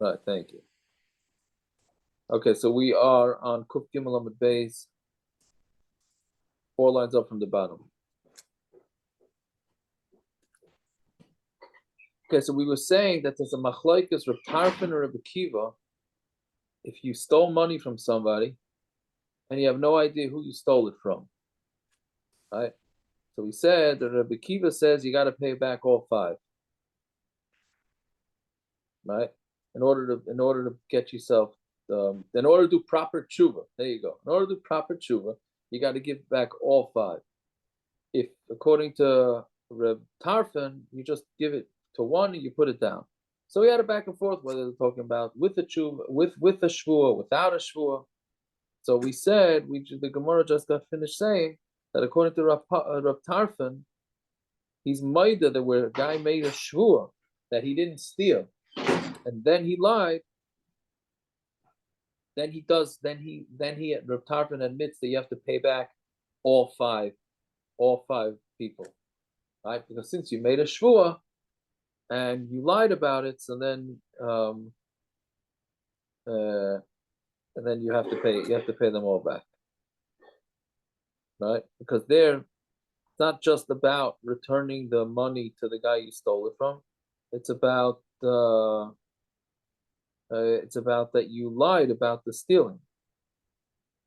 Right, thank you. Okay, so we are on Kuf Gimel Amud Beis, 4 lines up from the bottom. Okay, so we were saying that there's a machlokes Reb Tarfon or Reb Akiva. If you stole money from somebody and you have no idea who you stole it from, right? So we said that Reb Akiva says you got to pay back all 5, right? In order to get yourself, in order to do proper tshuva. There you go. In order to do proper tshuva, you got to give back all 5. If according to Reb Tarfon, you just give it to one and you put it down. So we had a back and forth whether they're talking about with the tshuva, with a shvua, without a shvua. So we said the Gemara just got finished saying that according to Reb Tarfon, he's maida that where a guy made a shvua that he didn't steal, and then he lied. Then Reb Tarfon admits that you have to pay back all five people, right? Because since you made a shvua and you lied about it, so then and then you have to pay them all back, right? Because it's not just about returning the money to the guy you stole it from. It's about that you lied about the stealing,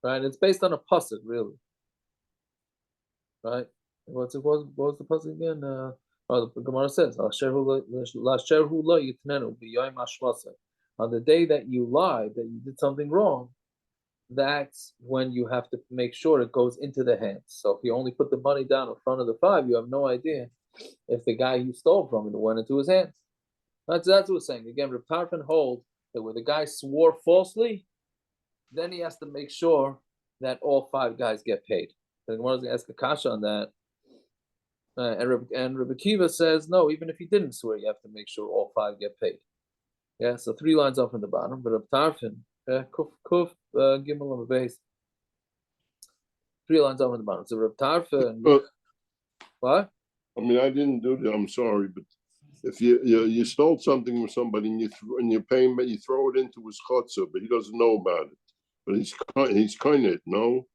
right? It's based on a pasuk, really, right? What was the pasuk again? The Gemara says, on the day that you lied, that you did something wrong, that's when you have to make sure it goes into the hands. So if you only put the money down in front of the 5, you have no idea if the guy you stole from it went into his hands. That's what we're saying. Again, Reb Tarfon holds that when the guy swore falsely, then he has to make sure that all 5 guys get paid. The Gemara is going to ask a kasha on that. And Rebbe Akiva says, no, even if he didn't swear, you have to make sure all 5 get paid. Yeah, so 3 lines up from the bottom. But Reb Tarfon, Kuf Gimel on the base, 3 lines up from the bottom. So Reb Tarfon, what? I mean, I didn't do that. I'm sorry, but if you stole something from somebody and you're paying, but you throw it into his chutzah, but he doesn't know about it. But he's kind of no.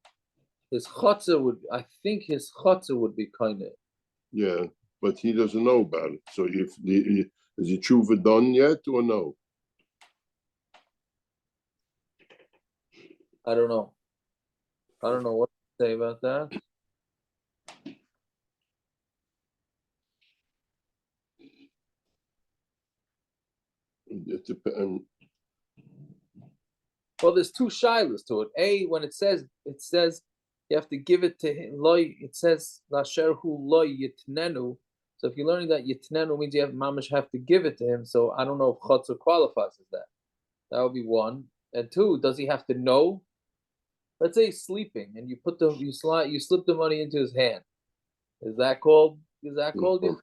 His chutzah would be kind of. Yeah, but he doesn't know about it. So is the tshuva done yet or no? I don't know what to say about that. It depends. Well, there's 2 shilas to it. When it says you have to give it to him. It says lasher hu loy yitnenu. So if you're learning that yitnenu means you have to give it to him. So I don't know if chutzah qualifies as that. That would be 1. And 2, does he have to know? Let's say he's sleeping and you slip the money into his hand. Is that called? Mm-hmm.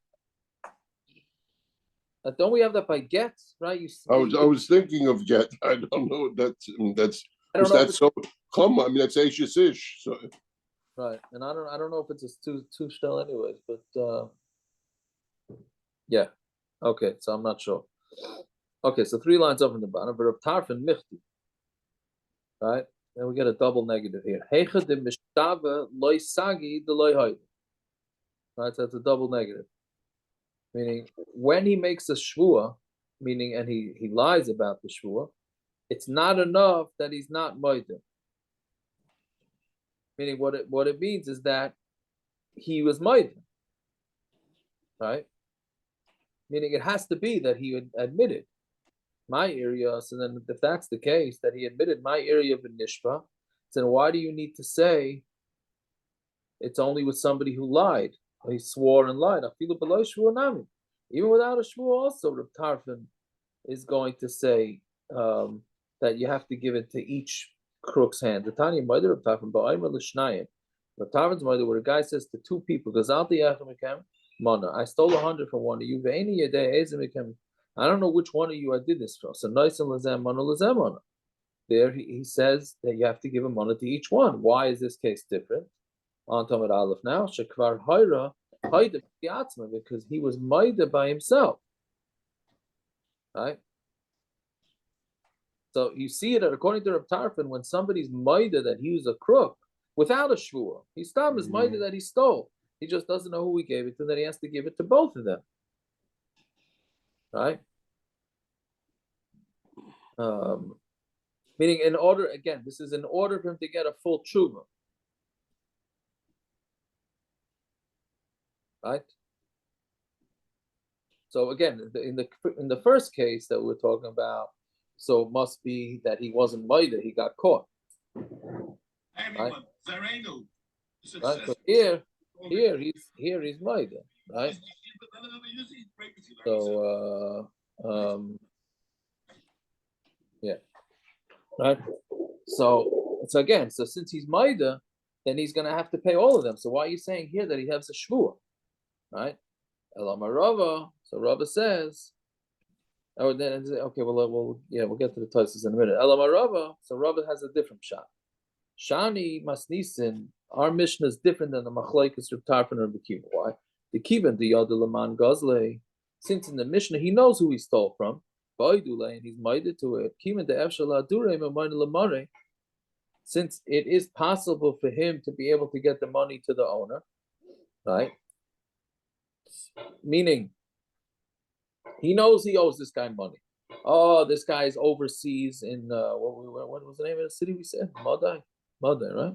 Don't we have that by get, right? I was thinking of get. I don't know. That's so Kamma. I mean, that's ish. So. Right, and I don't know if it's a two shell anyways, but yeah. Okay, so I'm not sure. Okay, so 3 lines up from the bottom. But Reb Tarfon michti, right? Then we get a double negative here. Heicha de mishtava loy sagi de loy hoyd. Right, so that's a double negative. Meaning, when he makes a shvua, and he lies about the shvua, it's not enough that he's not moidim. Meaning, what it means is that he was moidim, right? Meaning, it has to be that he admitted my area. So then, if that's the case, that he admitted my area of nishpa, then why do you need to say it's only with somebody who lied? He swore and lied. Even without a shvua, also Reb Tarfon is going to say that you have to give it to each crook's hand. The Tanya Mother Reb Tarfon, Ba'aymer l'shnayim. Reb Tarfon's mother, where a guy says to 2 people, I stole 100 from one of you. I don't know which one of you I did this for. So nice and lazem mana lazem mana. There he says that you have to give a mana to each one. Why is this case different? On Tamid Aleph now, Shekvar Hayra, because he was maida by himself. right? So you see it that according to Reb Tarfon, when somebody's maida that he was a crook without a shvua, he stopped his maida that he stole. He just doesn't know who he gave it to, then he has to give it to both of them, right? Meaning, in order, again, this is in order for him to get a full tshuva, right? So again, in the first case that we're talking about, so it must be that he wasn't maida, he got caught, right? Right. So here he's maida, right? So yeah, right. So again, so since he's maida, then he's gonna have to pay all of them. So why are you saying here that he has a shvua, right? Elama Rava. So Rava says, oh, then okay, we'll get to the Tosfos in a minute. Elama Rava. So Rava has a different shot. Shani Masnisin. Our mission is different than the Machlekes Reb Tarfon or the Kiva. Why? The Kiva the Yodelaman Gazle. Since in the Mishnah he knows who he stole from, and he's minded to it. Kiva the Efshala Dure Lamare. Since it is possible for him to be able to get the money to the owner, right? Meaning, he knows he owes this guy money. Oh, this guy is overseas in what was the name of the city we said? Madai, right?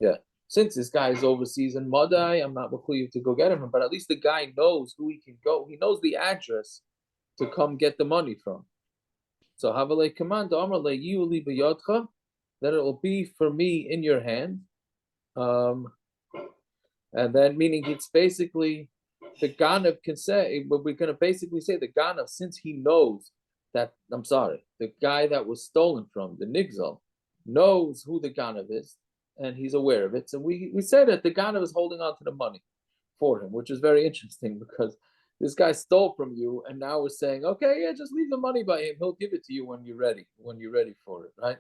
Yeah. Since this guy is overseas in Madai, I'm not required to go get him, but at least the guy knows who he can go. He knows the address to come get the money from. So Havalei command Amarle Yuli B'Yodcha, that it will be for me in your hand. And then meaning it's basically the Ganav can say, but we're going to basically say the Ganav, since he knows that, the guy that was stolen from, the Nigzal, knows who the Ganav is, and he's aware of it. So we said that the Ganav is holding on to the money for him, which is very interesting because this guy stole from you, and now we're saying, okay, yeah, just leave the money by him. He'll give it to you when you're ready for it, right?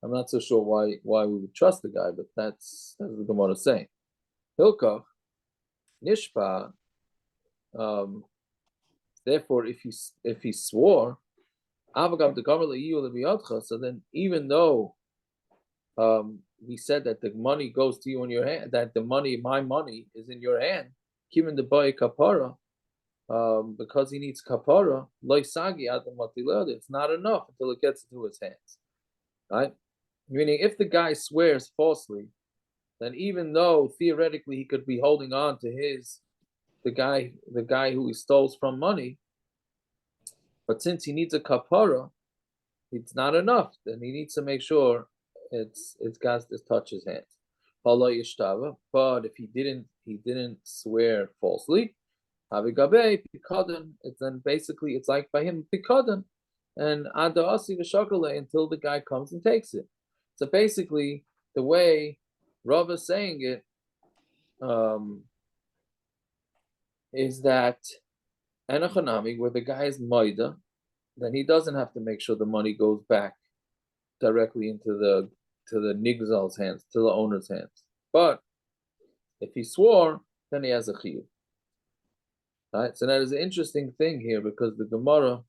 I'm not so sure why we would trust the guy, but that's what the Gemara is saying. Hilkach, Nishpa, therefore, if he swore, so then even though we said that the money goes to you in your hand, that my money is in your hand, given the boy kapara, because he needs kapara, it's not enough until it gets into his hands, right? Meaning, if the guy swears falsely, then even though theoretically he could be holding on to the guy who he stole from money, but since he needs a kapara, it's not enough. Then he needs to make sure it's got to touch his hands. But if he didn't swear falsely, it's then basically it's like by him pikadon, and until the guy comes and takes it. So basically, the way Rav is saying it is that Enochanami, where the guy is maida, then he doesn't have to make sure the money goes back directly into the nigzal's hands, to the owner's hands. But if he swore, then he has a chiyuv. Right? So that is an interesting thing here because the Gemara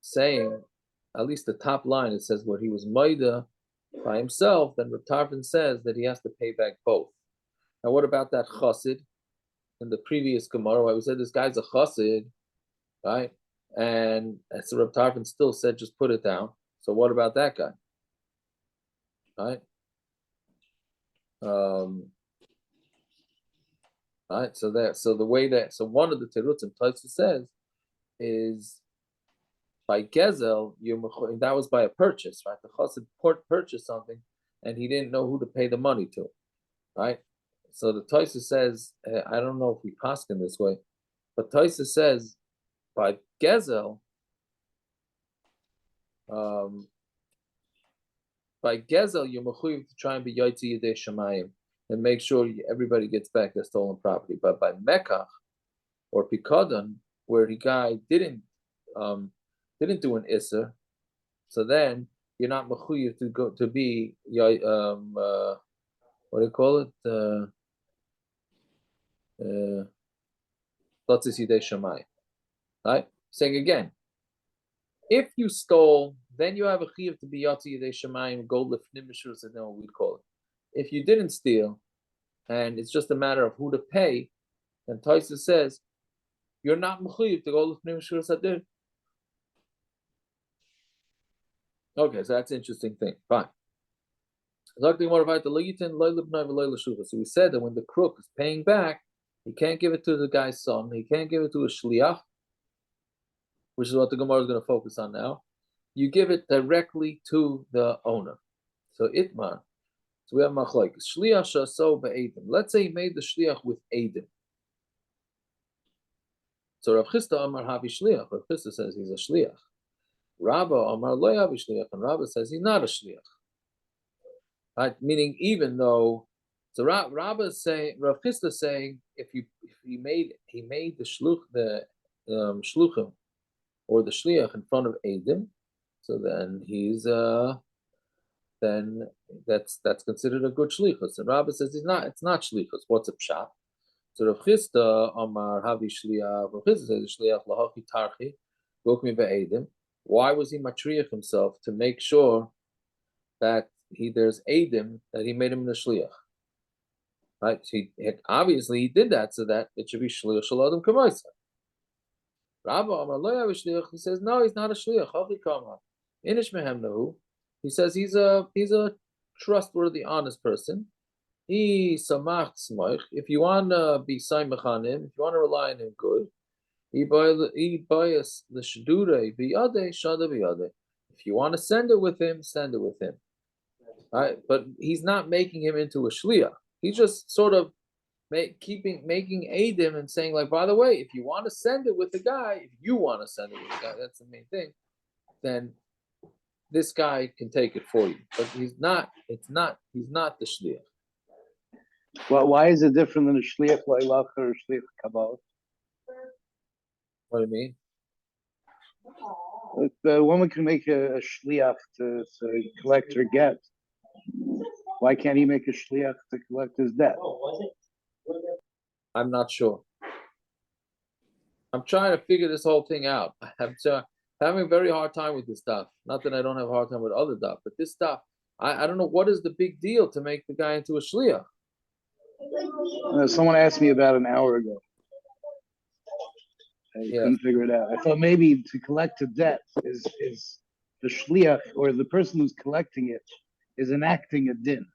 saying, at least the top line, it says where he was maida by himself, then Reb Tarfon says that he has to pay back both. Now, what about that chassid in the previous Gemara? Where we said this guy's a chassid, right? And so Reb Tarfon still said, just put it down. So what about that guy? Right? Right. So one of the terutzim Tosfos says is by gezel, that was by a purchase, right? The chassid purchased something, and he didn't know who to pay the money to, right? So the Tosfos says, I don't know if we paskin this way, but Tosfos says by gezel, you're mechuyev to try and be yotzi yedei shemayim and make sure everybody gets back their stolen property. But by mekach or pikadon, where the guy didn't do an isser, so then you're not mechuyev to go to be what do you call it? Yedei shemayim. Right? Saying again, if you stole, then you have a chiyuv to be yatsi yedei shemayim gold lifnim b'shurus, and then what we'd call it. If you didn't steal, and it's just a matter of who to pay, then Taisa says you're not mechuyev to go lifnim b'shurus hadir. Okay, so that's an interesting thing. Fine. So we said that when the crook is paying back, he can't give it to the guy's son. He can't give it to a shliach, which is what the Gemara is going to focus on now. You give it directly to the owner. So itmar. So we have machlok. Shliach shaso be'edim. Let's say he made the shliach with edim. So Rav Chisda Amar Havi Shliach. Rav Chisda says he's a shliach. Rabba Amar Lo Havi Shliach, and Rabba says he's not a shliach. Right? Meaning, even though, so Rabba is saying, Rav Chisda is saying, if he made the shluchim or the shliach in front of edim, so then he's then that's considered a good shlichus. And Rabbi says it's not shlichus. What's a pshat? So Rav Chisda Amar Havi Shliach. Rav Chisda says shliach lahachi tarchi gokmi be'edim. Why was he matriach himself to make sure that there's edim that he made him the shliach? Right? So obviously he did that so that it should be shliach shaladam kamaisa. Rabbi Amar Lo Havi Shliach. He says no, he's not a shliach. Hachi Kamma. Inish mehem nahu. He says he's a trustworthy, honest person. He samach smoich. If you want to be saimach on him, if you want to rely on him, good. He bias the shadure biyade shada biyade. If you want to send it with him, send it with him. Right? But he's not making him into a shliach. He's just sort of making edim and saying, like, by the way, if you want to send it with the guy, if you want to send it with the guy, that's the main thing. Then this guy can take it for you, but he's not the shliach. Well, why is it different than a shliach leilach or a shliach kabbalah? What do you mean? If the woman can make a shliach to collect her get, why can't he make a shliach to collect his debt? I'm not sure. I'm trying to figure this whole thing out. I'm having a very hard time with this stuff. Not that I don't have a hard time with other stuff, but this stuff, I don't know what is the big deal to make the guy into a shliach. Someone asked me about an hour ago. I couldn't figure it out. I thought maybe to collect a debt is the shliach, or the person who's collecting it is enacting a din.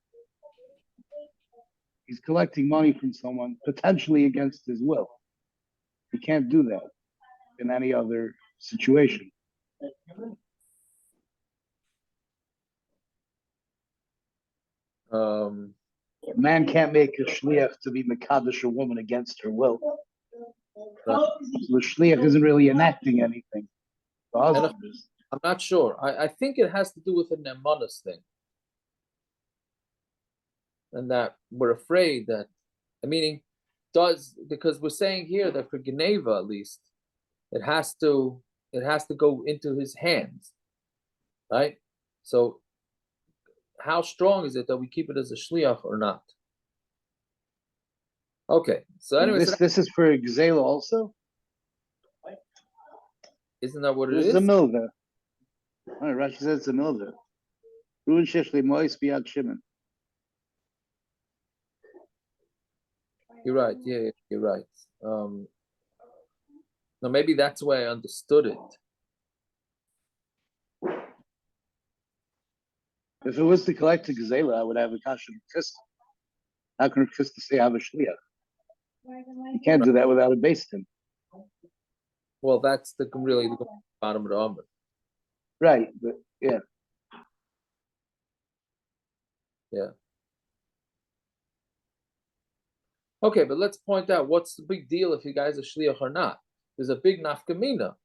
He's collecting money from someone potentially against his will. He can't do that in any other situation. A man can't make a shliach to be mekadosh a woman against her will. So the shliach isn't really enacting anything. I'm not sure. I think it has to do with an emunus thing, and that we're afraid that, because we're saying here that for Geneva at least, it has to go into his hands, right? So how strong is it that we keep it as a shliach or not? Okay, so anyway, this is for Gzela also? Isn't that what it is? It's a milva. All right, Rashi says it's a milva. Ruin sheshli mois biad shimon. You're right. Yeah, you're right. No, maybe that's why I understood it. If it was to collect a gazela, I would have a kasha Krista. How can a Krista say I have a shliach? You can't do that without a base din. Well, that's really the bottom of the Amr. Right, but yeah. Yeah. Okay, but let's point out what's the big deal if you guys are shliach or not. There's a big nafkamina,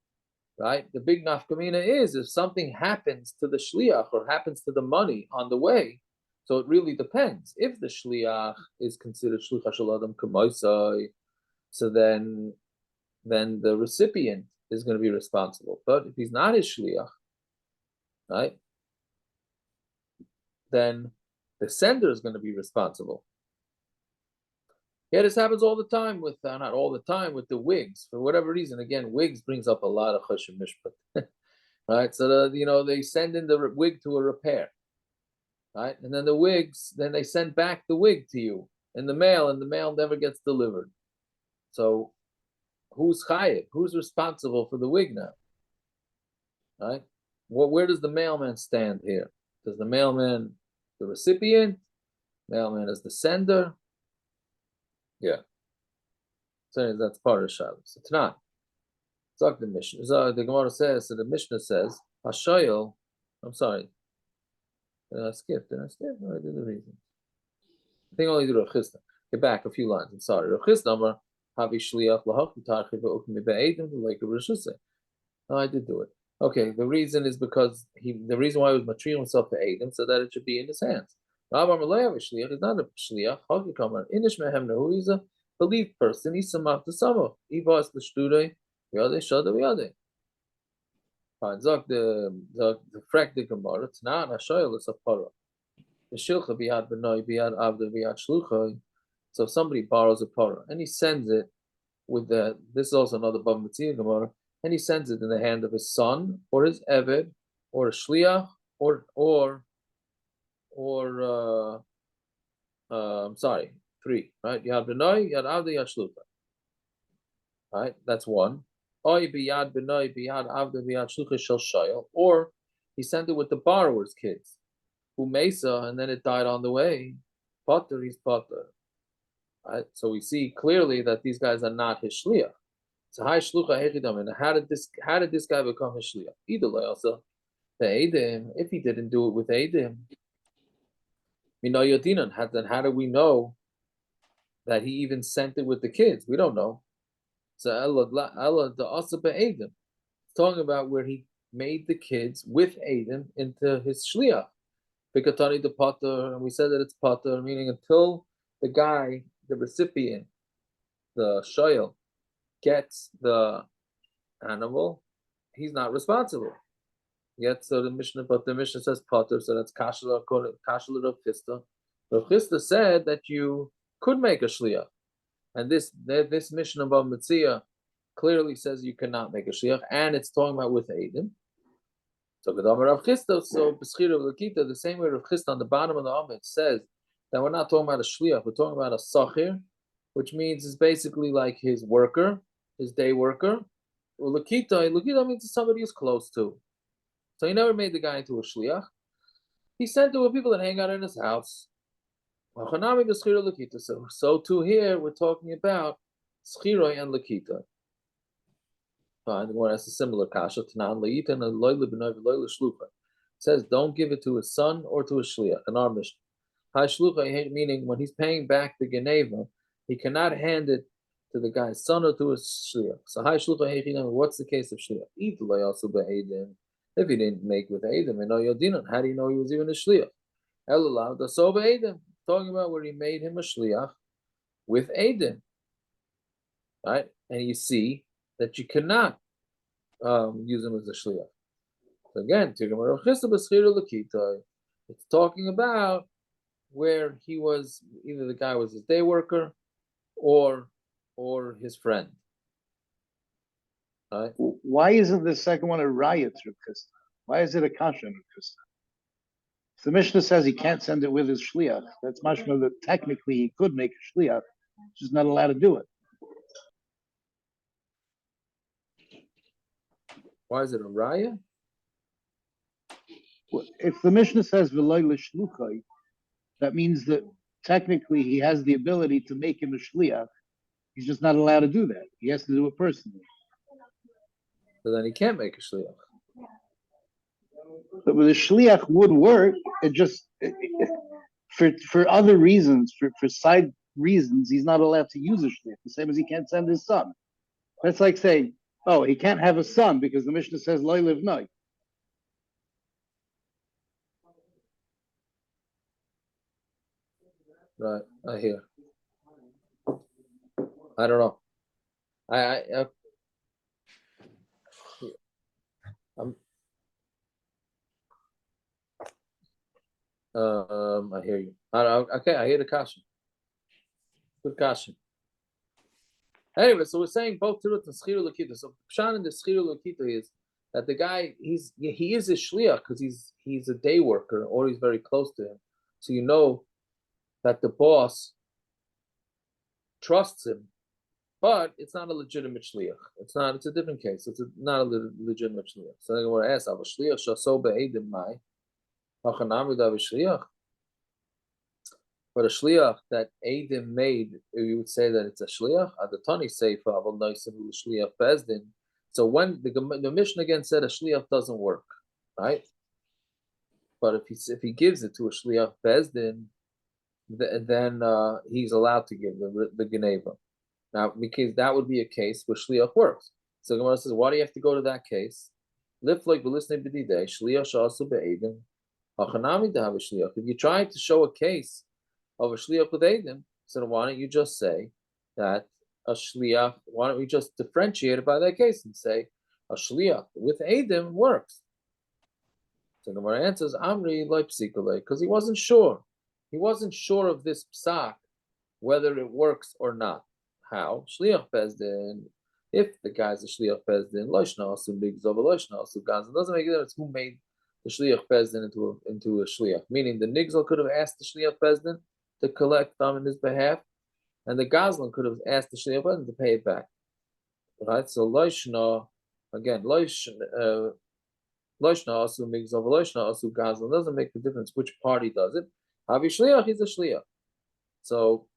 right? The big nafkamina is if something happens to the shliach or happens to the money on the way. So it really depends. If the shliach is considered shliach shel adam k'moisai, so then the recipient is going to be responsible. But if he's not his shliach, right, then the sender is going to be responsible. Yeah, this happens all the time with, not all the time, with the wigs. For whatever reason, again, wigs brings up a lot of choshen mishpat. Right? So, they send in the wig to a repair. Right? And then the wigs, then they send back the wig to you in the mail, and the mail never gets delivered. So, who's chayiv? Who's responsible for the wig now? Right? Where does the mailman stand here? Does the mailman, the recipient? Mailman is the sender? Yeah. So that's part of Shabbos. It's not. It's like the Mishnah. So the Gemara says, so the Mishnah says, Hashoyel, I'm sorry. Did I skip? No, I did the reason. I think I only did Rav Chisda. Get back a few lines. I'm sorry. Rav Chisda Amar, Havi Shliach Lahach V'Tarchiv V'Ukim Be'edim like a Rishusay. No, I did do it. Okay, the reason is because the reason why he was matriel himself to Adam, so that it should be in his hands. Rabbi Malaya Shliach is not a Shliach. Hagi Kamma Inish Mehem Nehu. He's a believed person. He's samach to samach. Ivas l'shtudei v'yadei shada v'yadei. Fine. Zok the frak the Gemara. Tanan hashoyel is a para. The shilcha biyad b'noi biyad avda biyad shluchai. So if somebody borrows a para and he sends it with this is also another Bava Metzia Gemara, and he sends it in the hand of his son or his eved or a shliach or I'm sorry, 3, right? Yad b'noi, yad avda, yad shlucha. Right, that's one. Or he sent it with the borrower's kids, who mesa, and then it died on the way. Potter, he's potter. Right, so we see clearly that these guys are not his shliach. So how did this guy become his shliach? Either also the Eidim, if he didn't do it with Eidim, then how do we know that he even sent it with the kids? We don't know. So Allah the Asa be'edim, talking about where he made the kids with Aiden into his shliach. Pikatani the potter, and we said that it's potter, meaning until the guy, the recipient, the shoyel, gets the animal, he's not responsible. Yet, so the Mishnah says potter, so that's kashala Rav Chisda. Rav Chisda said that you could make a shliach. And this Mishnah about Metzia clearly says you cannot make a shliach, and it's talking about with Aiden. So Gedamar Rav Chisda, so B'schira L'Kita, the same way Rav Chisda on the bottom of the Amid says that we're not talking about a shliach, we're talking about a sachir, which means it's basically like his worker, his day worker. L'Kita means somebody who's close to. So he never made the guy into a shliach. He sent to people that hang out in his house. So too here we're talking about schiroi and lakita. Fine, the one has a similar kasha. It says don't give it to his son or to his shliach. In our mission, meaning when he's paying back the geneva, he cannot hand it to the guy's son or to his shliach. So what's the case of shliach? If he didn't make with Adam, how do you know he was even a shliach? Talking about where he made him a shliach with Aiden, right? And you see that you cannot use him as a shliach. So again, it's talking about where he was, either the guy was his day worker or his friend. Right? Why isn't the second one a riot, Rav Chisda? Why is it a kasha, Rav Chisda? If the Mishnah says he can't send it with his shliach, that's mashma that technically he could make a shliach, just not allowed to do it. Why is it a raya? Well, if the Mishnah says v'loy l'shluchai, that means that technically he has the ability to make him a shliach. He's just not allowed to do that. He has to do it personally. So then he can't make a shliach. But with a shliach would work. It just for other reasons, for side reasons, he's not allowed to use a shliach. The same as he can't send his son. That's like saying, oh, he can't have a son because the Mishnah says loy livnoi. Right, I hear. I don't know. I hear you. Okay, I hear the kasha. Good kasha. Anyway, so we're saying both Tirut and Schiru Lakita. So Pshan and the Schiru Lakita is that the guy he is a shliach because he's a day worker or he's very close to him. So you know that the boss trusts him, but it's not a legitimate shliach. It's not. It's a different case. Not a legitimate shliach. So I'm going to ask, "Ava shliach shaso be'edim mai hachanami da v'shliach." But a shliach that Eidim made, you would say that it's a shliach. Adatani seifa aval noisim shliach bezdin. So when the Mishnah again said a shliach doesn't work, right? But if he gives it to a shliach bezdin, then he's allowed to give the geneva. Now, because that would be a case where shliach works. So Gemara says, why do you have to go to that case? Lift like listening b'didei shliach shasu be'edim hachanami dahav shliach. If you're trying to show a case of a shliach with Eidim, so then why don't you just say that a shliach? Why don't we just differentiate it by that case and say a shliach with Eidim works? So the Gemara answers, Amri leipsikale, because he wasn't sure. He wasn't sure of this psak whether it works or not. How shliach bezdin? If the guy's a shliach bezdin, loishna asu big zova loishna asu gazan, doesn't make a difference who made the shliach bezdin into a shliach. Meaning the nigzal could have asked the shliach bezdin to collect them in his behalf, and the Gazlan could have asked the Shliach Bezdin to pay it back. Right? So Loishna, again, Loishna Asu Migzav, Loishna Asu Gazlan doesn't make the difference which party does it. Havi Shliach, he's a Shliach. So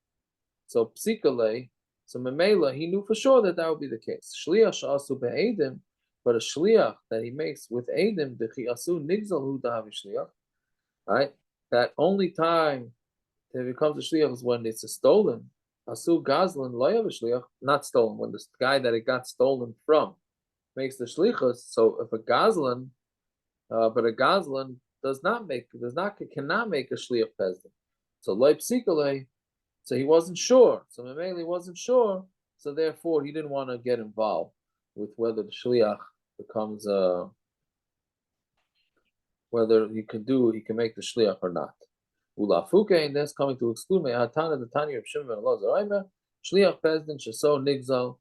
Psikale, so Memela, he knew for sure that would be the case. Shliach Asu Be'edim, but a Shliach that he makes with Edim, the Asu Nigzal Hu Havi Shliach, right? That only time it becomes a shliach is when it's a stolen. Asu gazlan loyav shliach, not stolen. When the guy that it got stolen from makes the shlichus. So if a gazlan, but a gazlan cannot make a shliach pezdin. So loy psikale, so he wasn't sure. So Mameli wasn't sure. So therefore he didn't want to get involved with whether the shliach becomes whether he can make the shliach or not. Ulafuke, and that's coming to exclude me. Hatana the Tanya of Shimon and Elazar. Shliach Bezdin Shaso Nigzal.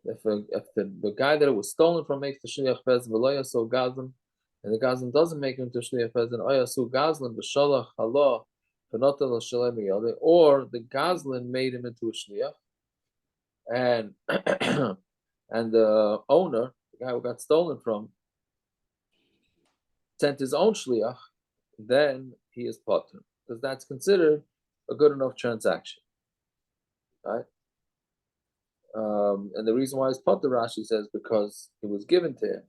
If the guy that it was stolen from makes the Shliach Bezdin, Veloya so Gazlan, and the Gazlan doesn't make him to Shliach Bezdin, Oya so Gazlan, B'Shalach Halah, V'Notel Shalem Yode, or the Gazlan made him into a Shliach, and and the owner, the guy who got stolen from, sent his own Shliach, then he is potter, because that's considered a good enough transaction, right? And the reason why it's potter, Rashi says, because it was given to him.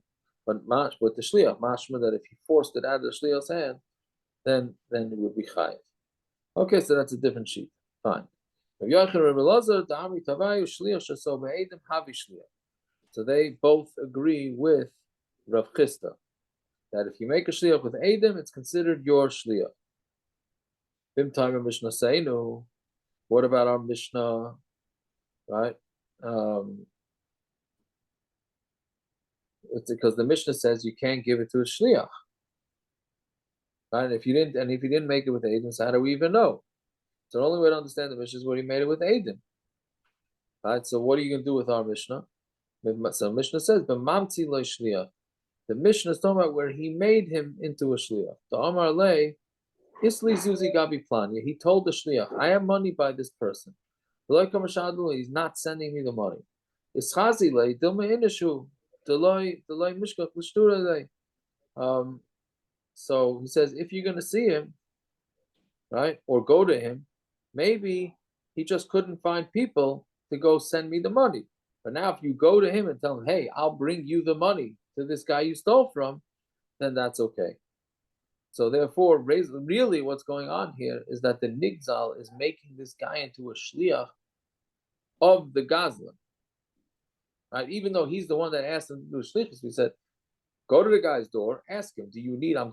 But the shliach, mashma, that if he forced it out of the shliach's hand, then it would be chayiv. Okay, so that's a different sheet. Fine. So they both agree with Rav Chisda that if you make a shliach with Eidim, it's considered your shliach. Bimtime Mishnah Seinu. What about our Mishnah? Right? It's because the Mishnah says you can't give it to a shliach. Right? If you didn't make it with Eidim, so how do we even know? So the only way to understand the Mishnah is what he made it with Eidim. Right? So what are you going to do with our Mishnah? So Mishnah says, "B'mamtzi lo shliach." The Mishnah is talking about where he made him into a shliach. The Amar Lei, Isli Zuzi Gabi Planya. He told the shliach, "I have money by this person. He's not sending me the money." Ischazi Lei Dilma Inishu Deloi Mishkach L'Shtura Lei. So he says, if you're going to see him, right, or go to him, maybe he just couldn't find people to go send me the money. But now if you go to him and tell him, hey, I'll bring you the money to this guy you stole from, then that's okay. So therefore, really what's going on here is that the Nigzal is making this guy into a shliach of the Gazlan. Right? Even though he's the one that asked him to do shlichus, we said, go to the guy's door, ask him, you need a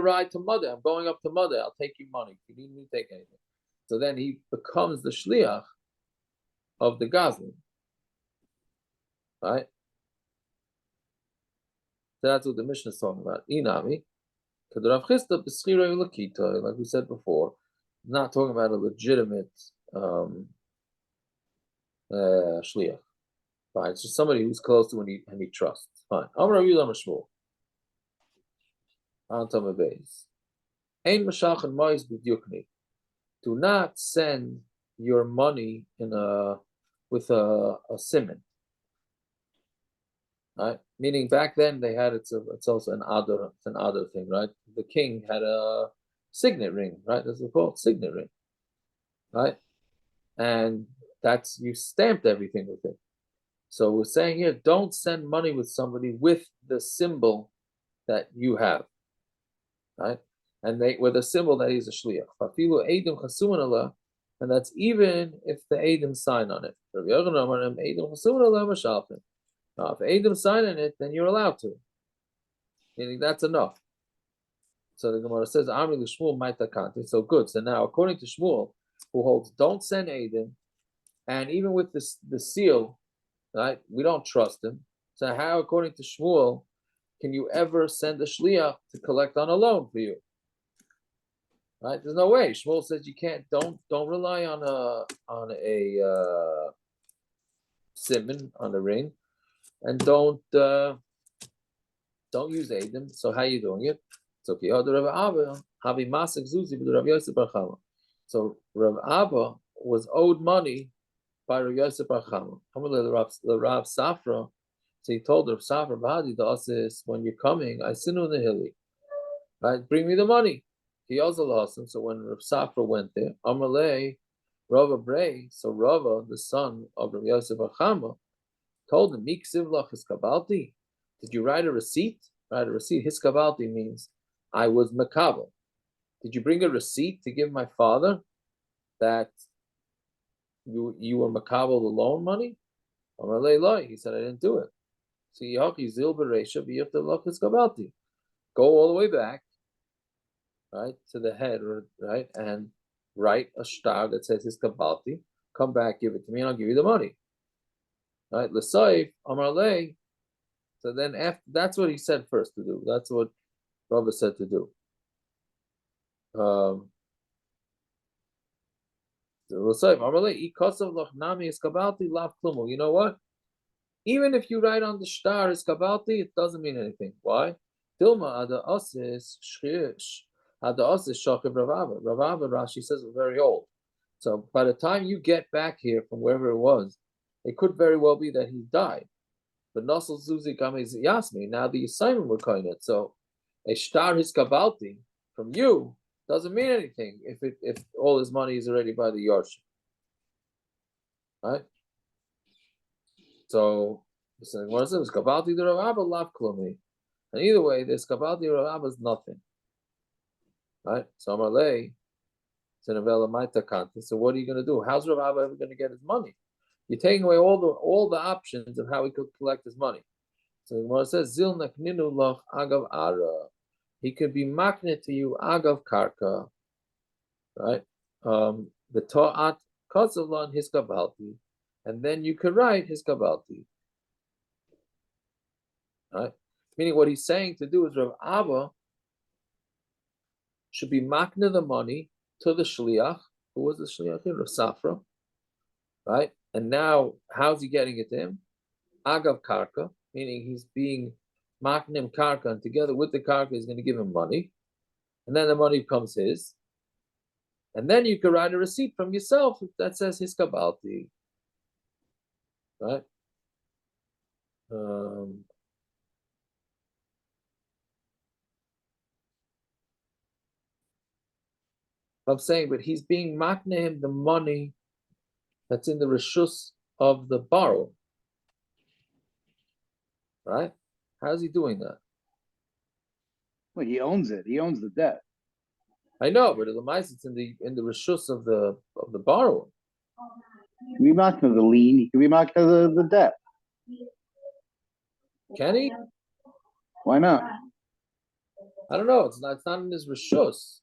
ride to mother? I'm going up to mother. I'll take you money. If you need me to take anything. So then he becomes the shliach of the Gazlan. Right? So that's what the Mishnah is talking about. Inami. Like we said before, not talking about a legitimate shliach. Fine, it's just somebody who's close to and he trusts. Fine. Amar Rabbi Amar Shmuel. On top of base. Ein mashach and mois b'dyukni. Do not send your money with a simon. Right? Meaning back then they had it's also an other thing, right? The king had a signet ring, right? That's what it's called, signet ring. Right? And that's you stamped everything with it. So we're saying here, don't send money with somebody with the symbol that you have. Right? And they with a symbol that he's a shliach. And that's even if the Eidim sign on it. Now, if Eidim sign on it, then you're allowed to. Meaning that's enough. So the Gemara says, Amri l'Shmuel ma'itakanti. So good. So now, according to Shmuel, who holds, don't send Eidim, and even with the seal, right, we don't trust him. So how, according to Shmuel, can you ever send a shliach to collect on a loan for you? Right? There's no way. Shmuel says you can't. Don't rely on a simon on a ring, and don't use Eidim. So how are you doing it? So Rav Abba was owed money by Rav Yosef Bar Chama. The Rav Safra. So he told Rav Safra, "Bahadi da'asis, when you're coming, I sinu nehili, right? Bring me the money." He also lost him. So when Rav Safra went there, Amalei, Rava Bray, so Rava, the son of Rav Yosef Bar Chama, told him, "Miksiv lach hiskabalti. Did you write a receipt? Write a receipt. Hiskabalti means I was makabel. Did you bring a receipt to give my father that you were makabel the loan money?" Amalei loy. He said, "I didn't do it." So Yachi zil bereisha v'yifta lach hiskabalti. Go all the way back, right, to the head, right, and write a star that says hiskabalti. Come back, give it to me, and I'll give you the money. Right, l'saif amar lei. So then, after that's what he said first to do. That's what Rava said to do. L'saif amar lei ikasav lachnami hiskabalti lav klumo. You know what? Even if you write on the star hiskabalti, it doesn't mean anything. Why? Dilma ada asis shchish. Shachiv Ravava. Ravava, Rashi says, was very old. So by the time you get back here from wherever it was, it could very well be that he died. But Nasal Zuzi Kamez Yasmi, now the assignment would coin it. So a star his kabalti from you doesn't mean anything if all his money is already by the Yarsh. Right? So what is it? Kabalti the Ravava lav klumi. And either way, this kabalti Ravava is nothing. Right? So Amalei, so what are you going to do? How's Rav Abba ever going to get his money? You're taking away all the options of how he could collect his money. So the Gemara says, Zil nakninu loch agav ara. He could be maknet to you agav karka. Right? The ta'at kazavlan his kabalti. And then you could write his kabalti. Right? Meaning what he's saying to do is Rav Abba should be makna the money to the shliach. Who was the shliach here? Rav Safra. Right? And now, how's he getting it to him? Agav karka, meaning he's being maknim karka, and together with the karka, he's going to give him money. And then the money becomes his. And then you can write a receipt from yourself that says his kabalti. Right? I'm saying, but he's being makne him the money that's in the reshus of the borrower. Right? How's he doing that? Well, he owns it. He owns the debt. I know, but it's in the reshus of the borrower. He can be marked the lien. He can be marked the debt. Can he? Why not? I don't know. It's not in his reshus.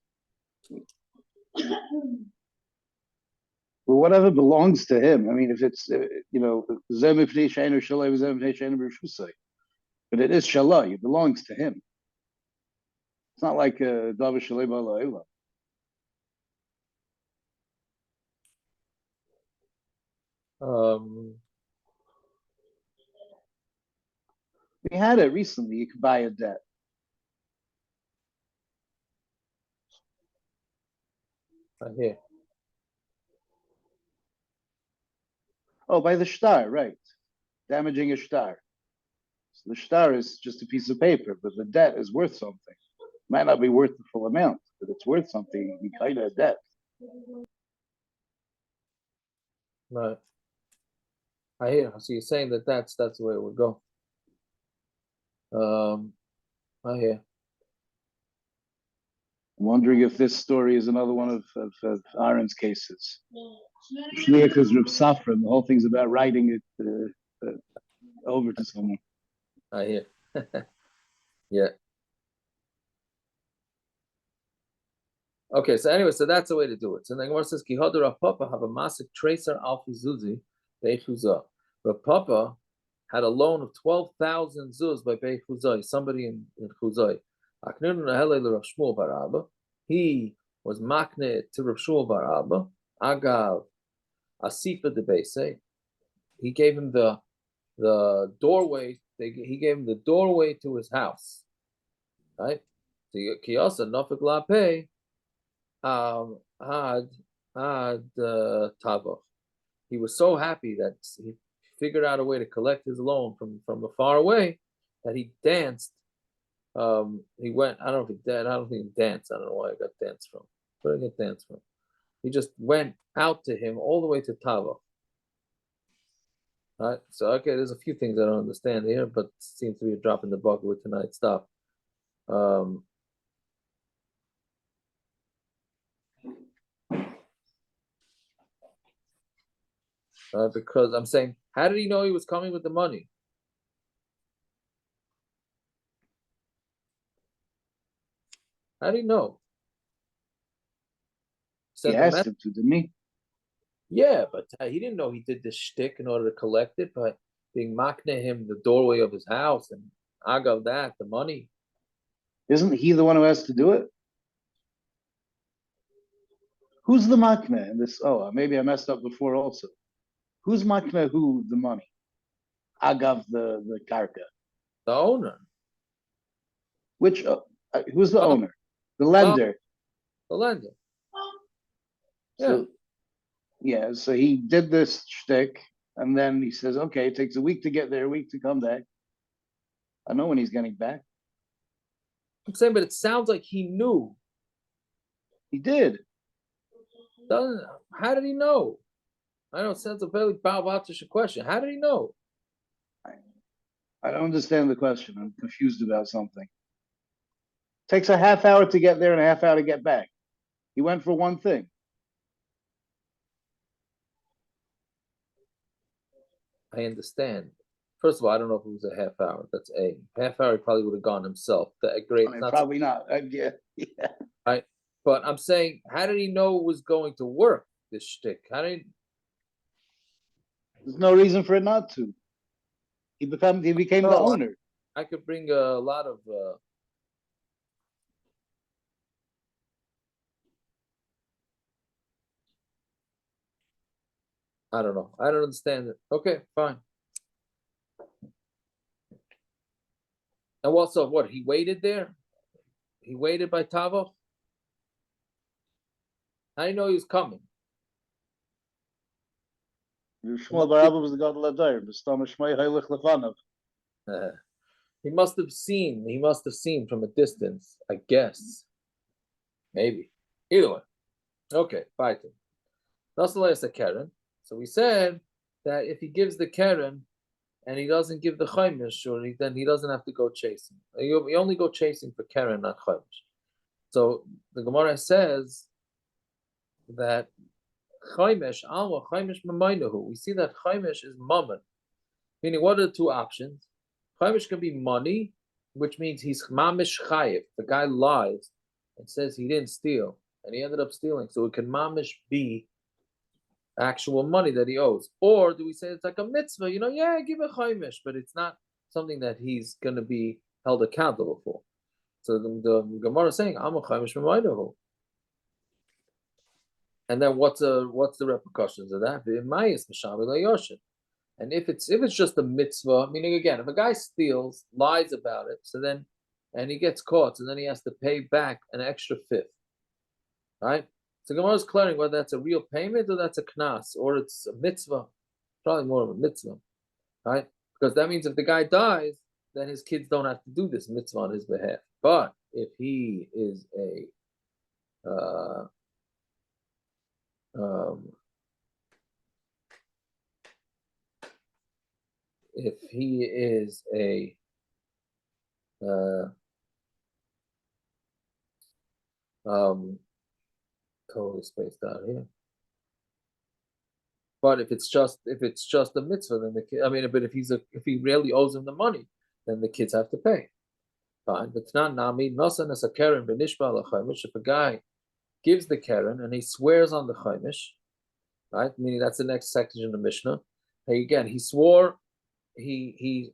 Well, whatever belongs to him. I mean, if it's but it is shalai. It belongs to him. It's not like David Shalei Ba'La'ila. We had it recently. You could buy a debt. Here. Oh, by the shtar, right? Damaging a shtar. So the shtar is just a piece of paper, but the debt is worth something. Might not be worth the full amount, but it's worth something. You kind of debt. Right. I hear. So you're saying that that's the way it would go. I hear. I'm wondering if this story is another one of Aaron's cases. Shliach is Reb Safran. The whole thing's about writing it over to someone. I hear. Yeah. Okay, so anyway, so that's the way to do it. So then Gemara says, Ki hadar Rav Papa have a masik tracer alfi zuzi be'echuzah. Rav Papa had a loan of 12,000 zuz by be'echuzah, somebody in Chuzai. Aknirnu nahelei Rav Shmuel bar Abba. He was makne to Rav Shmuel bar Abba. Agav asifa de beise. He gave him the doorway. He gave him the doorway to his house. Right? Kiyasa nafik la pay. Had Tavach. He was so happy that he figured out a way to collect his loan from far away that he danced. He went. I don't think he danced. I don't know why I got dance from. Where did I get dance from? He just went out to him all the way to Tavach. Right. So okay, there's a few things I don't understand here, but it seems to be a drop in the bucket with tonight's stuff. Because I'm saying, how did he know he was coming with the money? How did he know? He asked him to, didn't he? Yeah, but he didn't know he did this shtick in order to collect it, but being makne him the doorway of his house and agav that, the money. Isn't he the one who has to do it? Who's the makne in this? Oh, maybe I messed up before also. Who's makne who the money? Agav the karka. The owner. Which, who's the owner? The lender. The lender. Yeah. So, yeah, so he did this shtick, and then he says, okay, it takes a week to get there, a week to come back. I know when he's getting back. I'm saying, but it sounds like he knew. He did. How did he know? I know it sounds a very Bava question. How did he know? I don't understand the question. I'm confused about something. Takes a half hour to get there and a half hour to get back. He went for one thing. I understand. First of all, I don't know if it was a half hour. That's a half hour. He probably would have gone himself. Great. I mean, probably not. Yeah. Right. But I'm saying, how did he know it was going to work? This shtick. There's no reason for it not to. He became the owner. I could bring a lot of. I don't know. I don't understand it. Okay, fine. And also, what? He waited there? He waited by Tavo? How do you know he was coming? Shmuel bar Abba was the god of Ladar. He must have seen. He must have seen from a distance, I guess. Maybe. Either way. Okay, fighting. That's the last of Karen. So we said that if he gives the Karen and he doesn't give the Chaimish, then he doesn't have to go chasing. You only go chasing for Karen, not Chaimish. So the Gemara says that Chaimish, Alma, Chaimish Mamainahu. We see that Chaimish is Mammon. Meaning, what are the two options? Chaimish can be money, which means he's Mamish Chayiv. The guy lies and says he didn't steal, and he ended up stealing. So it can Mamish be actual money that he owes. Or do we say it's like a mitzvah? Yeah, give a Chaimish, but it's not something that he's going to be held accountable for. So the Gemara is saying, I'm a Chaimish Mamainahu. And then what's the repercussions of that? And if it's just a mitzvah, meaning again, if a guy steals, lies about it, and he gets caught, so then he has to pay back an extra fifth, right? So Gemara is clearing whether that's a real payment or that's a knas or it's a mitzvah, probably more of a mitzvah, right? Because that means if the guy dies, then his kids don't have to do this mitzvah on his behalf. But if he is a if he is a totally spaced out here. But if it's just a mitzvah, then the kid, but if he really owes him the money, then the kids have to pay. Fine. But not nami nosan as a keren benishba l'chaimish. If a guy gives the keren and he swears on the chaimish, right? Meaning that's the next section in the Mishnah. Hey, again, he swore, he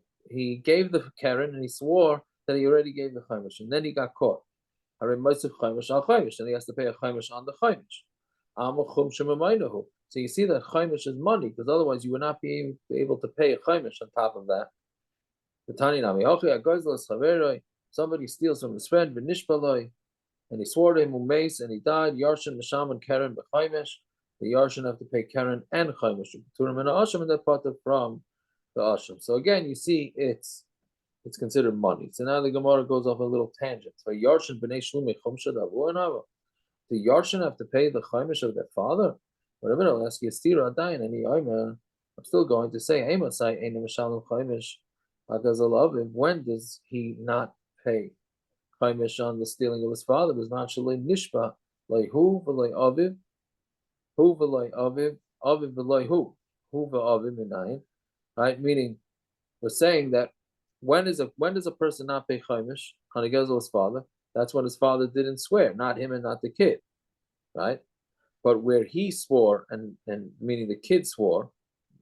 gave the keren and he swore that he already gave the chaimish, and then he got caught. And he has to pay a chaimish on the chaimish. So you see that chaimish is money, because otherwise you would not be able to pay a chaimish on top of that. Somebody steals from his friend, and he swore to him, and he died. Yarshin, Misham, and Keren, b'chaimish. The Yarshin have to pay Keren and chaimish. Turim and Asham, and they're parted from the Asham. So again, you see it's considered money. So now the Gemara goes off a little tangent. So Yarshin b'nei shlumi chumsha davu and the Yarshin have to pay the chaimish of their father. Whatever, I'll ask you, Stira Adain, and I'm still going to say, when does he not pay chaimish on the stealing of his father? There's not shalei nishba, like who v'lei aviv, who v'lei aviv, aviv v'lei who v'aviv minayin, right? Meaning, we're saying that when does a person not pay chaimish on a his father? That's what his father didn't swear, not him and not the kid, right? But where he swore, and meaning the kid swore,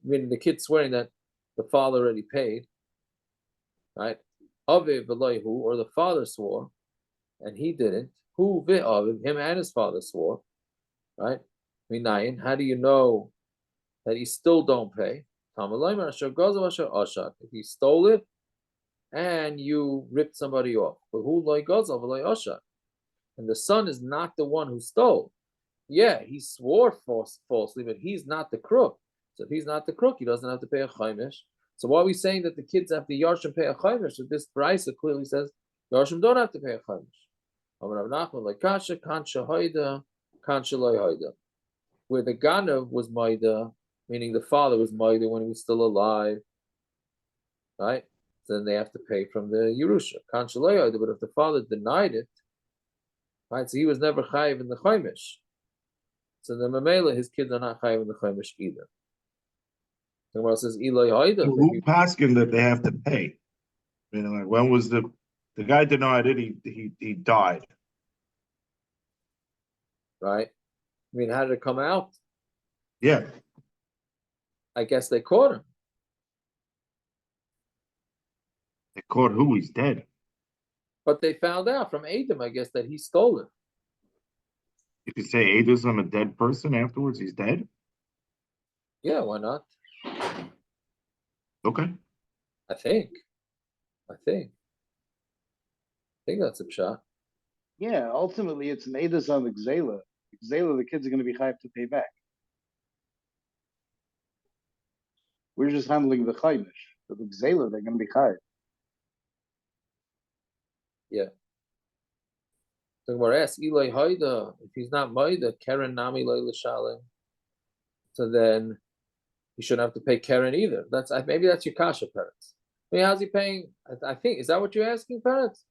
meaning the kid swearing that the father already paid, right? Aviv v'loihu, or the father swore, and he didn't. Hu v'aviv, him and his father swore, right? Minayin, how do you know that he still don't pay? If he stole it and you ripped somebody off, but who loy gazav v'loy ashak, and the son is not the one who stole. Yeah, he swore falsely, but he's not the crook. So if he's not the crook, he doesn't have to pay a chaimish. So why are we saying that the kids have to Yarshim pay a chaimish? So this Brisa clearly says Yarshim don't have to pay a chaimish. Where the Ganav was Maida, meaning the father was Maida when he was still alive, right? So then they have to pay from the Yerusha. But if the father denied it, right, so he was never chayiv in the chaimish. So the Mamela, his kids are not chayiv in the chaimish either. The Gemara says, Eloi Haida. Who paskin that they have to pay? I mean, like, when was the guy denied it? He died. Right? I mean, how did it come out? Yeah. I guess they caught him. They caught who? He's dead. But they found out from Adam, I guess, that he stole it. You could say Eidos on a dead person afterwards. He's dead. Yeah, why not? Okay. I think that's a shot. Yeah, ultimately it's an edus on the Gzela. Gzela, the kids are going to be chayav to pay back. We're just handling the chaimish. But the Gzela, they're going to be chayav. Yeah. The Gemara asks, Eloi Haida, if he's not Maida, Keren Nami Leila Shalim. So then he shouldn't have to pay Keren either. Maybe that's your kasha, parents. I mean, how's he paying? I think, is that what you're asking, parents?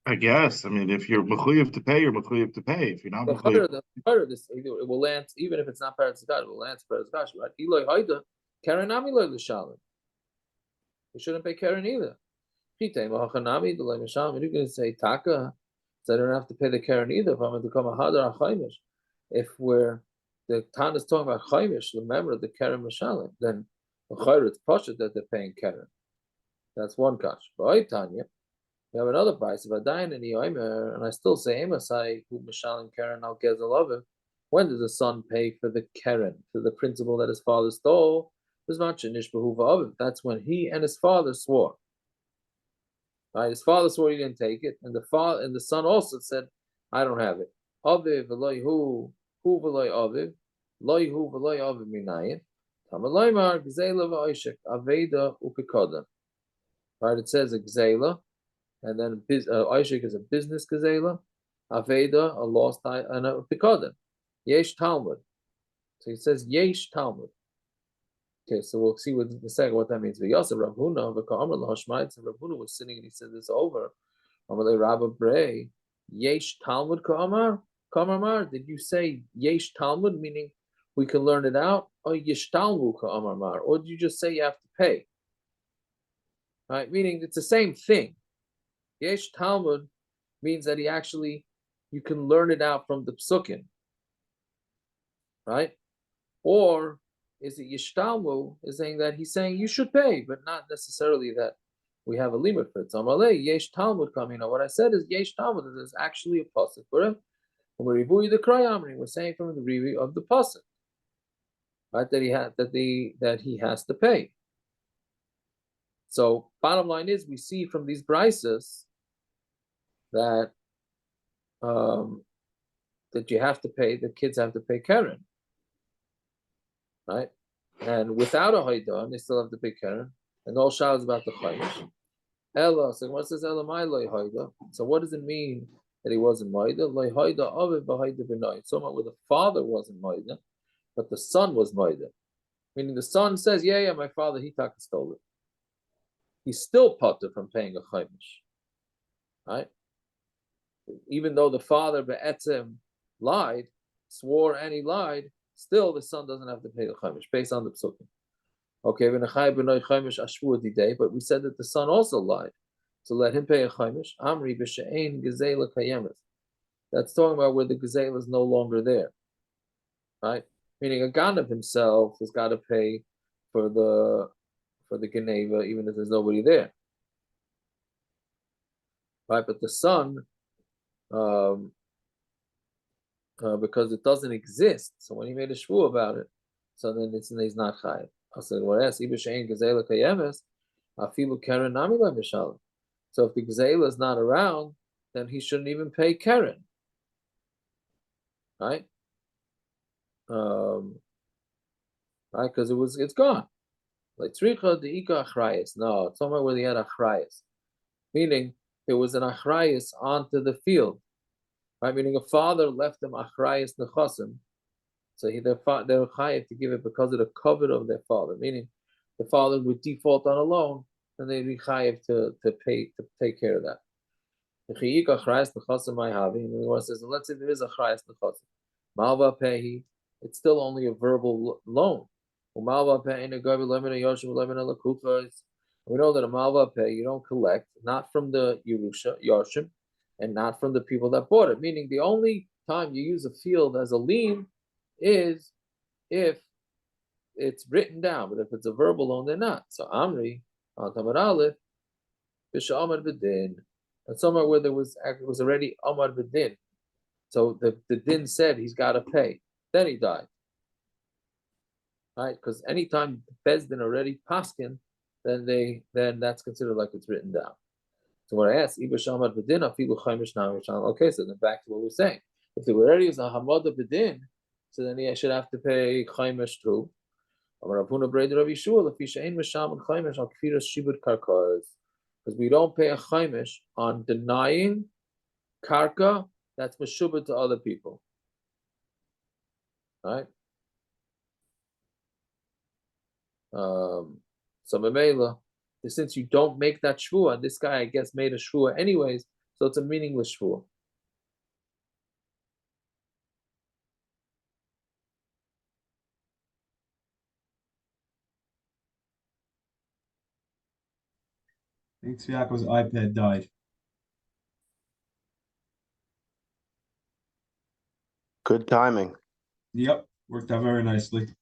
I guess. I mean, if you're mechuyev to pay, you're mechuyev to pay. If you're not mechuyev, it will land, even if it's not parents kasha, it will land parents kasha, right? Eloi Haida, Keren Nami Leila Shalim. He shouldn't pay Keren either. You're going to say Taka, so I don't have to pay the Keren either if I'm going to become a Hadar HaChaimish. If the Tan is talking about Chaimish, remember the Keren Mishalim, then it's Pasha that they're paying Keren. That's one kash. But Tanya, you have another price. If I die in Yomer, and I still say Emasai, who Mishalim Keren al Gezel. When does the son pay for the keren, for the principal that his father stole? That's when he and his father swore. Right? His father swore he didn't take it, and the son also said, "I don't have it." Aviv v'loy hu v'loy aviv, loy hu v'loy aviv minayin. Tamalaymar gzela v'oishek aveda upikoda. Right? It says a gzela, and then oishek is a business gzela, aveda a lost and a upikoda. Yesh Talmud. So he says Yesh Talmud. Okay, so we'll see in a second what that means. V'yasa Rav Huna v'ka'amar lahashmayit. Rav Huna was sitting and he said this over. Amalei Rabba Brei Yesh Talmud ka'amar ka'amar. Did you say Yesh Talmud, meaning we can learn it out, or Yesh Talmud ka'amar, or did you just say you have to pay? Right, meaning it's the same thing. Yesh Talmud means that you can learn it out from the psukim, right? Or is it Yishtalmu is saying that he's saying you should pay, but not necessarily that we have a limit for it. So Amalei, Yesh Talmud coming. Now what I said is Yesh Talmud, that there's actually a pasuk for him. We're saying from the review of the pasuk, right? That he has to pay. So bottom line is we see from these brises that that you have to pay, the kids have to pay keren. Right? And without a Haidah, they still have to pay Keren. And all Shah is about the Chaimish. Ella, so what says Ella my Loi Haidah? So what does it mean that he wasn't Maidah? Loi Haidah Aviv B'Haidah B'Nai. Somewhere where the father wasn't Maidah, but the son was Maidah. Meaning the son says, yeah, my father, he stole it. He's still potter from paying a Chaimish. Right? Even though the father Be'etzem lied, swore and he lied, still the son doesn't have to pay the Chaimish based on the Psukim. Okay, but we said that the son also lied. So let him pay a chaimish. Amri b'she'ein gezela kayemet. That's talking about where the gezela is no longer there. Right? Meaning a ganav himself has got to pay for the geneva, even if there's nobody there. Right? But the son, because it doesn't exist, so when he made a shvu about it, so then he's not chayiv. I said, what else? Gezela kayemes, afilu keren nami le'mishalim. So if the gzeila is not around, then he shouldn't even pay keren, right? Right, because it's gone. Like tzricha deika achrayis. No, it's somewhere where they had achrayis, meaning there was an achrayis onto the field, right? Meaning a father left them achrayis nechasim, so they're chayiv to give it because of the covet of their father. Meaning the father would default on a loan, and they'd be chayiv to take care of that. And the Gemara says, let's say there is a chrayas nechasim. Malva pehi, it's still only a verbal loan. We know that a malva pay you don't collect, not from the Yerusha, Yarshim, and not from the people that bought it. Meaning the only time you use a field as a lien is if it's written down, but if it's a verbal loan, they're not. So Amri, on Tamar Aleph, B'Sha'amar B'Din, and somewhere where there was already Amar B'Din. So the din said he's got to pay. Then he died. Right? Because anytime Bezdin already paskin, then that's considered like it's written down. So what I asked, okay, so then back to what we're saying. If there already is a Hamada B'Din, so then he should have to pay Chaimish too. Because we don't pay a Chaimish on denying karka that's meshubah to other people, right? So Mamela, since you don't make that shvua, and this guy I guess made a shvua anyways, so it's a meaningless shvua. I think Tzviako's iPad died. Good timing. Yep, worked out very nicely.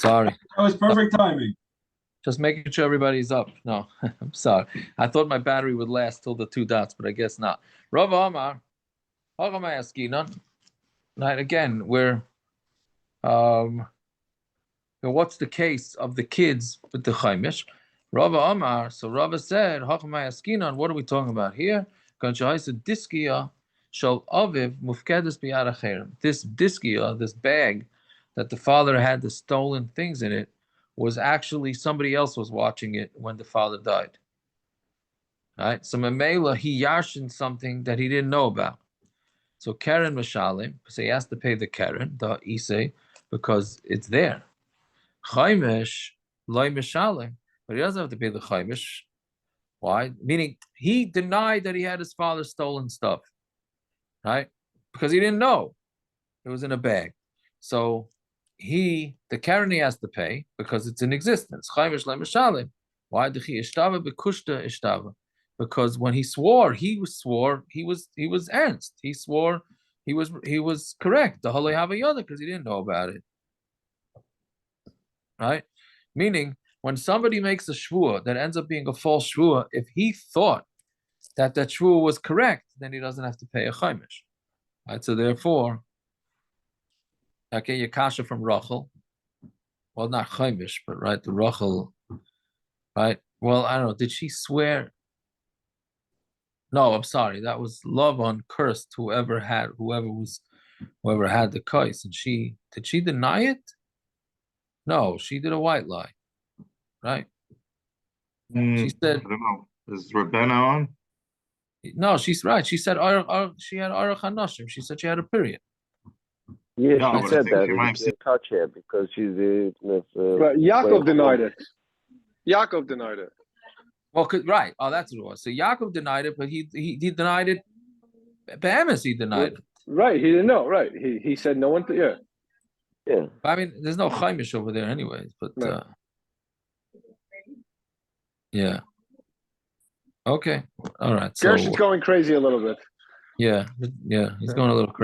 Sorry. That was perfect timing. Just making sure everybody's up. No, I'm sorry. I thought my battery would last till the 2 dots, but I guess not. Rav Amar, right, again, what's the case of the kids with the Chaimish? Rava Amar, so Rava said, Askinan, what are we talking about here? This diskia, this bag that the father had the stolen things in it, was actually somebody else was watching it when the father died. Right? So Mamela, he yashin something that he didn't know about. So Karen Mashalim, so he has to pay the Karen, the Isay, because it's there. Chaimish, loy Mashalim, but he doesn't have to pay the Chaimish. Why? Meaning he denied that he had his father's stolen stuff, right? Because he didn't know it was in a bag. So the Karen he has to pay because it's in existence. Chaimish loy Mashalim. Why? Because when he swore, he was ernst. He swore he was correct. The Halei Havayada because he didn't know about it. Right? Meaning, when somebody makes a shvua that ends up being a false shvua, if he thought that shvua was correct, then he doesn't have to pay a chaimish. Right? So therefore, okay, Yakasha from Rachel. Well, not chaimish, but right, the Rachel. Right? Well, I don't know. Did she swear? No, I'm sorry. That was Lavan cursed whoever had the kais, and did she deny it? No, she did a white lie, right? She said, I don't know. Is Rebecca on? no, she's right. She said she had arach hanashim. She said she had a period. Yeah, No, she but I said think that she might have in seen. touch here because she's Right, Yaakov denied it. Yaakov denied it. Well, right. Oh, that's what it was. So Yaakov denied it, but he denied it. Behemoth, he denied it. Right, he didn't know. Right, he said no one. Yeah. Yeah. I mean, there's no chaimish over there, anyways. But Right. yeah. Okay. All right. So Gershon's going crazy a little bit. yeah, he's going a little crazy.